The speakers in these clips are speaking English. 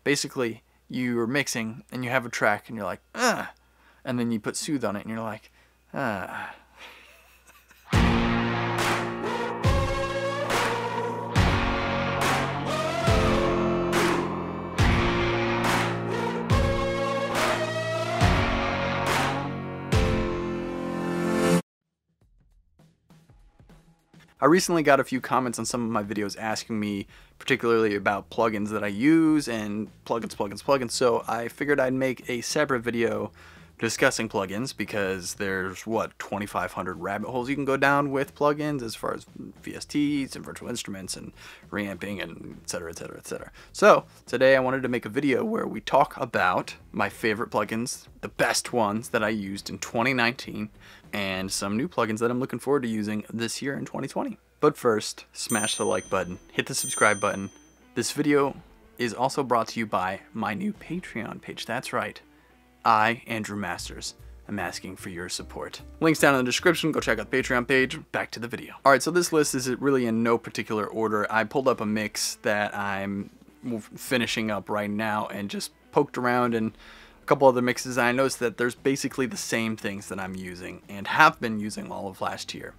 Basically, you're mixing and you have a track and you're like, ah, and then you put Soothe on it and you're like, ah. I recently got a few comments on some of my videos asking me particularly about plugins that I use and plugins, so I figured I'd make a separate video discussing plugins because there's, what, 2,500 rabbit holes you can go down with plugins as far as VSTs and virtual instruments and reamping and etc, etc, etc. So today I wanted to make a video where we talk about my favorite plugins, the best ones that I used in 2019, and some new plugins that I'm looking forward to using this year in 2020. But first, smash the like button, hit the subscribe button. This video is also brought to you by my new Patreon page. That's right. I, Andrew Masters, am asking for your support. Links down in the description. Go check out the Patreon page. Back to the video. Alright, so this list is really in no particular order. I pulled up a mix that I'm finishing up right now and just poked around and couple other mixes, and I noticed that there's basically the same things that I'm using and have been using all of last year.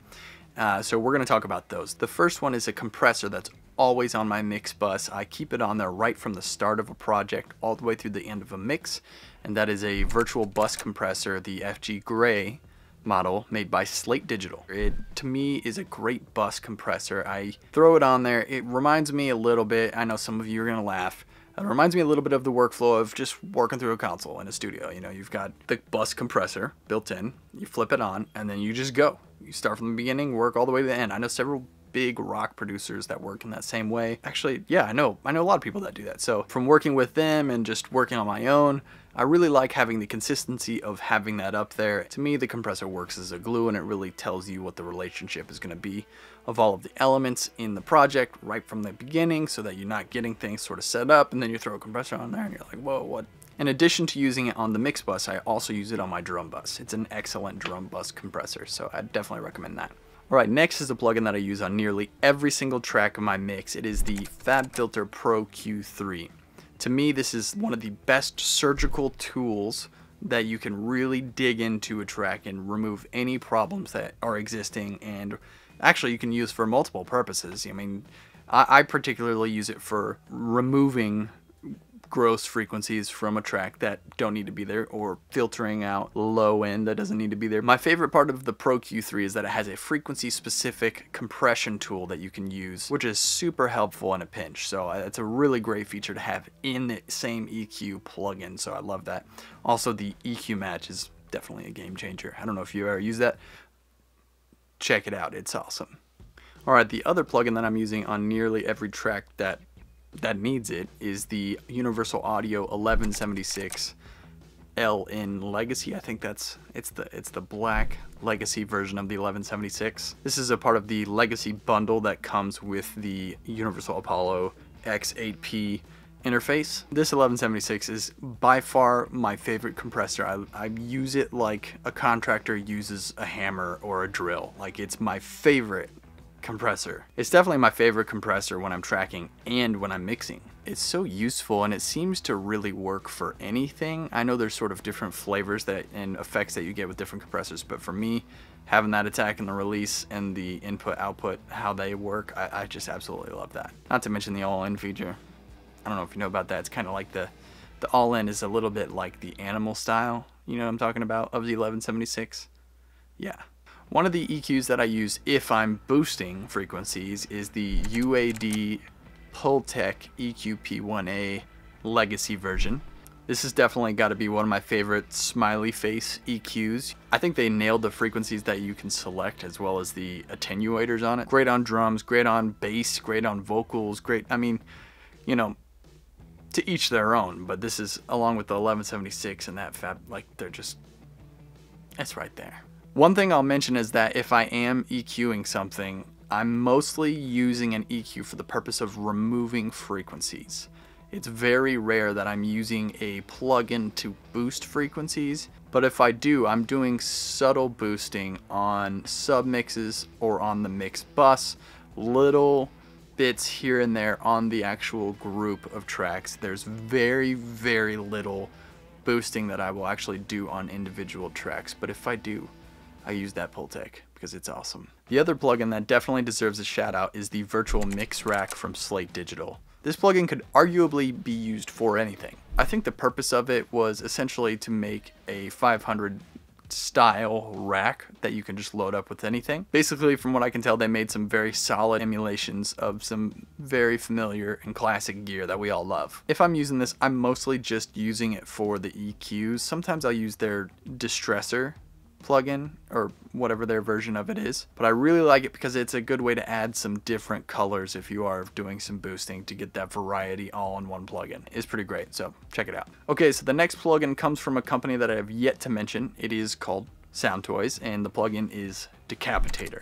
So we're going to talk about those. The first one is a compressor that's always on my mix bus. I keep it on there right from the start of a project all the way through the end of a mix, and that is a virtual bus compressor, the FG Gray model made by Slate Digital. It, to me, is a great bus compressor. I throw it on there. It reminds me a little bit, I know some of you are going to laugh, it reminds me a little bit of the workflow of just working through a console in a studio. You know, you've got the bus compressor built in, you flip it on, and then you just go. You start from the beginning, work all the way to the end. I know several big rock producers that work in that same way. Actually, yeah, I know a lot of people that do that. So from working with them and just working on my own, I really like having the consistency of having that up there. To me, the compressor works as a glue, and it really tells you what the relationship is going to be of all of the elements in the project right from the beginning, so that you're not getting things sort of set up and then you throw a compressor on there and you're like, whoa, what? In addition to using it on the mix bus, I also use it on my drum bus. It's an excellent drum bus compressor, so I definitely recommend that. Alright, next is a plugin that I use on nearly every single track of my mix. It is the FabFilter Pro Q3. To me, this is one of the best surgical tools that you can really dig into a track and remove any problems that are existing, and actually you can use for multiple purposes. I mean, I particularly use it for removing gross frequencies from a track that don't need to be there, or filtering out low end that doesn't need to be there. My favorite part of the Pro Q3 is that it has a frequency specific compression tool that you can use, which is super helpful in a pinch. So it's a really great feature to have in the same EQ plugin, so I love that. Also, the EQ match is definitely a game changer. I don't know if you ever use that. Check it out, it's awesome. Alright, the other plugin that I'm using on nearly every track that needs it is the Universal Audio 1176 LN Legacy. I think it's the black Legacy version of the 1176. This is a part of the Legacy bundle that comes with the Universal Apollo X8P interface. This 1176 is by far my favorite compressor. I use it like a contractor uses a hammer or a drill. Like, it's my favorite compressor. It's definitely my favorite compressor when I'm tracking and when I'm mixing. It's so useful, and it seems to really work for anything. I know there's sort of different flavors and effects that you get with different compressors, but for me, having that attack and the release and the input output, how they work, I just absolutely love that. Not to mention the all-in feature. I don't know if you know about that. It's kind of like the all-in is a little bit like the animal style, you know what I'm talking about, of the 1176. Yeah. One of the EQs that I use if I'm boosting frequencies is the UAD PullTech EQ P1 Legacy version. This has definitely got to be one of my favorite smiley face EQs. I think they nailed the frequencies that you can select as well as the attenuators on it. Great on drums, great on bass, great on vocals, great, I mean, you know, to each their own, but this is, along with the 1176 and that like, they're just, it's right there. One thing I'll mention is that if I am EQing something, I'm mostly using an EQ for the purpose of removing frequencies. It's very rare that I'm using a plugin to boost frequencies, but if I do, I'm doing subtle boosting on submixes or on the mix bus, little bits here and there on the actual group of tracks. There's very, very little boosting that I will actually do on individual tracks, but if I do, I use that PullTech because it's awesome. The other plugin that definitely deserves a shout out is the Virtual Mix Rack from Slate Digital. This plugin could arguably be used for anything. I think the purpose of it was essentially to make a 500 style rack that you can just load up with anything. Basically, from what I can tell, they made some very solid emulations of some very familiar and classic gear that we all love. If I'm using this, I'm mostly just using it for the EQs. Sometimes I'll use their distressor plugin or whatever their version of it is, but I really like it because it's a good way to add some different colors if you are doing some boosting to get that variety all in one plugin. It's pretty great, so check it out. Okay, so the next plugin comes from a company that I have yet to mention. It is called Sound Toys, and the plugin is Decapitator.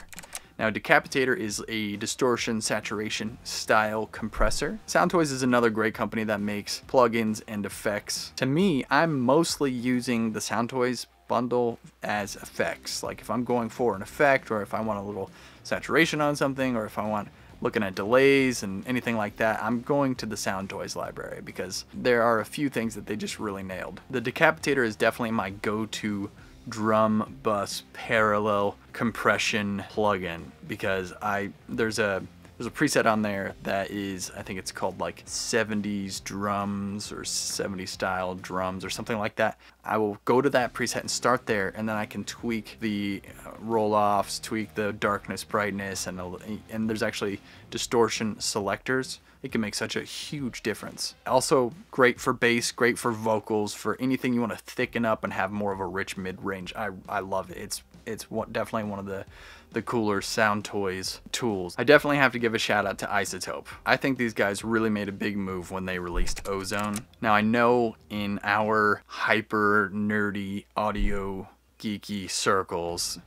Now, Decapitator is a distortion saturation style compressor. Sound Toys is another great company that makes plugins and effects. To me, I'm mostly using the Sound Toys bundle as effects. Like if I'm going for an effect, or if I want a little saturation on something, or if I want looking at delays and anything like that, I'm going to the Sound Toys library because there are a few things that they just really nailed. The Decapitator is definitely my go-to drum bus parallel compression plugin because there's a preset on there that is, I think it's called like 70s drums or 70s style drums or something like that. I will go to that preset and start there, and then I can tweak the roll-offs, tweak the darkness, brightness, and there's actually distortion selectors. It can make such a huge difference. Also great for bass, great for vocals, for anything you want to thicken up and have more of a rich mid-range. I love it. It's definitely one of the cooler Sound Toys tools. I definitely have to give a shout out to Isotope. I think these guys really made a big move when they released Ozone. Now I know in our hyper nerdy audio geeky circles,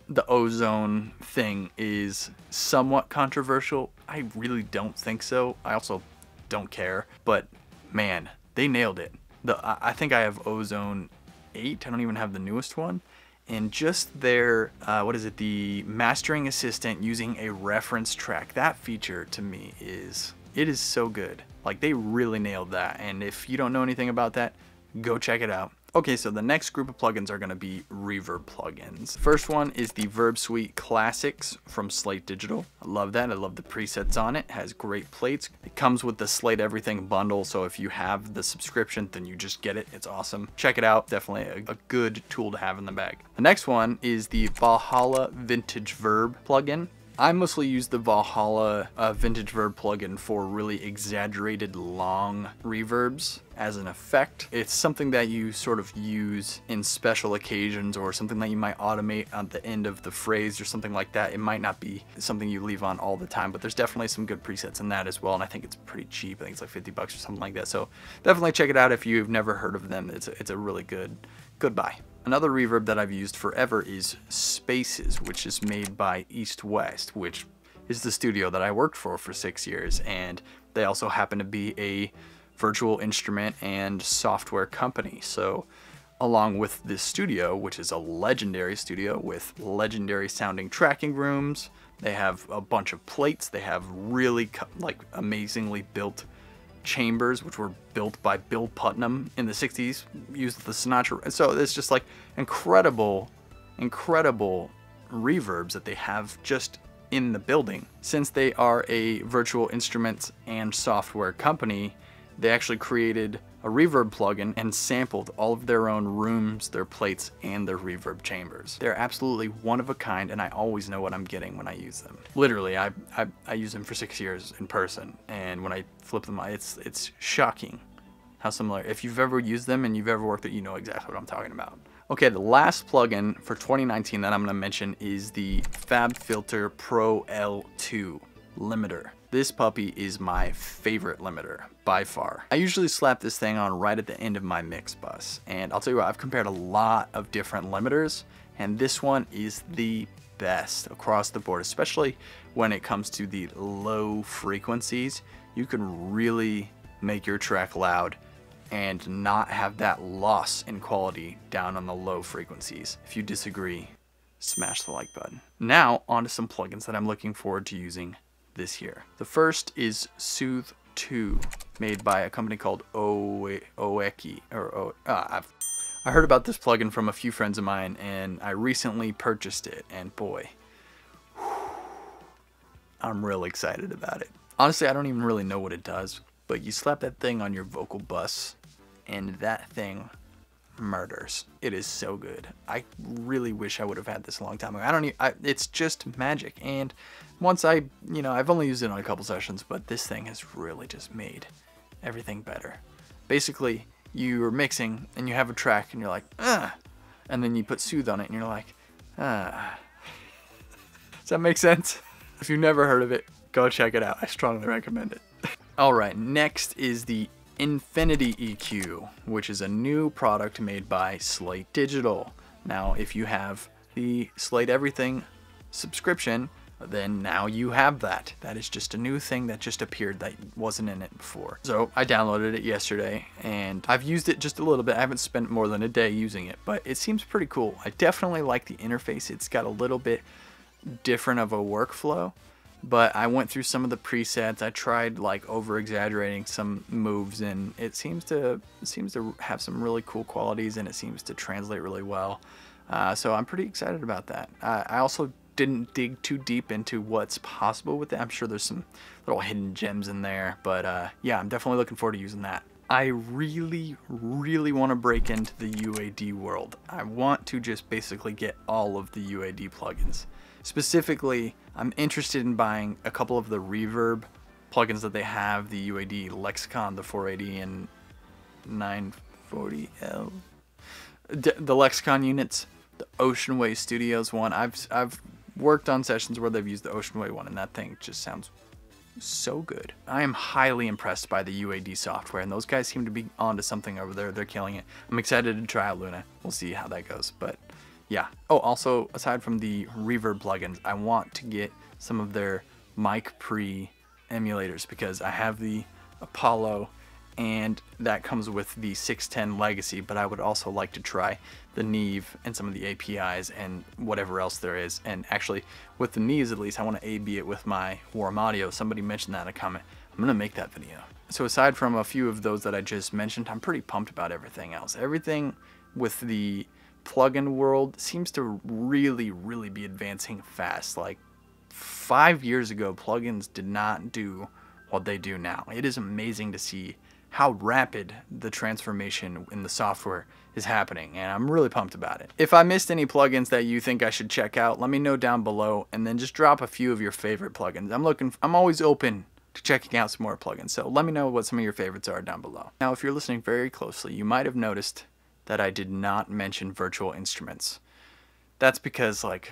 the Ozone thing is somewhat controversial. I really don't think so. I also don't care, but man, they nailed it. I think I have Ozone 8. I don't even have the newest one. And just their, the mastering assistant using a reference track, that feature to me it is so good. Like they really nailed that. And if you don't know anything about that, go check it out. Okay, so the next group of plugins are going to be reverb plugins. First one is the Verb Suite Classics from Slate Digital. I love that. I love the presets on it. It has great plates. It comes with the Slate Everything bundle, so if you have the subscription, then you just get it. It's awesome. Check it out. Definitely a good tool to have in the bag. The next one is the Valhalla Vintage Verb plugin. I mostly use the Valhalla Vintage Verb plugin for really exaggerated long reverbs as an effect. It's something that you sort of use in special occasions, or something that you might automate at the end of the phrase or something like that. It might not be something you leave on all the time, but there's definitely some good presets in that as well, and I think it's pretty cheap. I think it's like 50 bucks or something like that, so definitely check it out if you've never heard of them. It's a really good buy. Another reverb that I've used forever is Spaces, which is made by East West, which is the studio that I worked for 6 years, and they also happen to be a virtual instrument and software company. So along with this studio, which is a legendary studio with legendary sounding tracking rooms, they have a bunch of plates, they have really like amazingly built chambers, which were built by Bill Putnam in the 60s, used the Sinatra. So it's just like incredible reverbs that they have just in the building. Since they are a virtual instruments and software company, they actually created a reverb plugin and sampled all of their own rooms, their plates, and their reverb chambers. They're absolutely one of a kind, and I always know what I'm getting when I use them. Literally, I used them for 6 years in person, and when I flip them, it's shocking how similar. If you've ever used them and you've ever worked it, you know exactly what I'm talking about. Okay, the last plugin for 2019 that I'm going to mention is the FabFilter Pro Q3 limiter. This puppy is my favorite limiter by far. I usually slap this thing on right at the end of my mix bus, and I'll tell you what, I've compared a lot of different limiters, and this one is the best across the board, especially when it comes to the low frequencies. You can really make your track loud and not have that loss in quality down on the low frequencies. If you disagree, smash the like button. Now, on to some plugins that I'm looking forward to using this year. The first is Soothe 2, made by a company called Oeki, I heard about this plugin from a few friends of mine, and I recently purchased it, and boy, I'm real excited about it. Honestly, I don't even really know what it does, but you slap that thing on your vocal bus, and that thing murders. It is so good. I really wish I would have had this a long time ago. It's just magic. And once I've only used it on a couple sessions, but this thing has really just made everything better. Basically, you're mixing and you have a track and you're like, and then you put Soothe on it and you're like, Does that make sense? If you've never heard of it, go check it out. I strongly recommend it. Alright, next is the Infinity EQ, which is a new product made by Slate Digital. Now, if you have the Slate Everything subscription, then now you have that. That is just a new thing that just appeared that wasn't in it before. So I downloaded it yesterday and I've used it just a little bit. I haven't spent more than a day using it, but it seems pretty cool. I definitely like the interface. It's got a little bit different of a workflow, but I went through some of the presets. I tried like over exaggerating some moves, and it seems to have some really cool qualities, and it seems to translate really well. So I'm pretty excited about that. I also didn't dig too deep into what's possible with it. I'm sure there's some little hidden gems in there, but yeah, I'm definitely looking forward to using that. I really want to break into the UAD world. I want to just basically get all of the UAD plugins. Specifically, I'm interested in buying a couple of the Reverb plugins that they have, the UAD Lexicon, the 480 and 940L. The Lexicon units, the Ocean Way Studios one. I've worked on sessions where they've used the Ocean Way one, and that thing just sounds so good. I am highly impressed by the UAD software, and those guys seem to be onto something over there. They're killing it. I'm excited to try out Luna. We'll see how that goes, but yeah. Oh, also, aside from the Reverb plugins, I want to get some of their mic pre emulators because I have the Apollo, and that comes with the 610 Legacy, but I would also like to try the Neve and some of the APIs and whatever else there is. And actually, with the Neves at least, I want to A/B it with my Warm Audio. Somebody mentioned that in a comment. I'm going to make that video. So aside from a few of those that I just mentioned, I'm pretty pumped about everything else. Everything with the plugin world seems to really be advancing fast. Like 5 years ago, plugins did not do what they do now. It is amazing to see how rapid the transformation in the software is happening, and I'm really pumped about it. If I missed any plugins that you think I should check out, let me know down below, and then just drop a few of your favorite plugins. I'm always open to checking out some more plugins, so let me know what some of your favorites are down below. Now, if you're listening very closely, you might have noticed that I did not mention virtual instruments. That's because, like,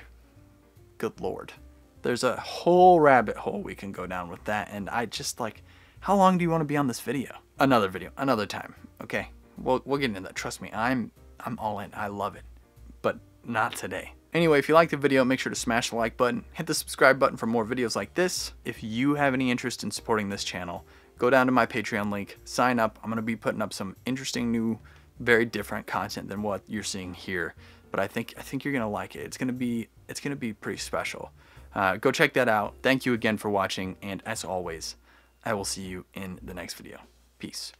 good lord, there's a whole rabbit hole we can go down with that, and I just, like, how long do you want to be on this video? Another video, another time, okay? We'll get into that. Trust me, I'm all in. I love it, but not today. Anyway, if you liked the video, make sure to smash the like button, hit the subscribe button for more videos like this. If you have any interest in supporting this channel, go down to my Patreon link, sign up. I'm going to be putting up some interesting new, very different content than what you're seeing here, but I think you're gonna like it. It's gonna be pretty special. Go check that out. Thank you again for watching, and as always, I will see you in the next video. Peace.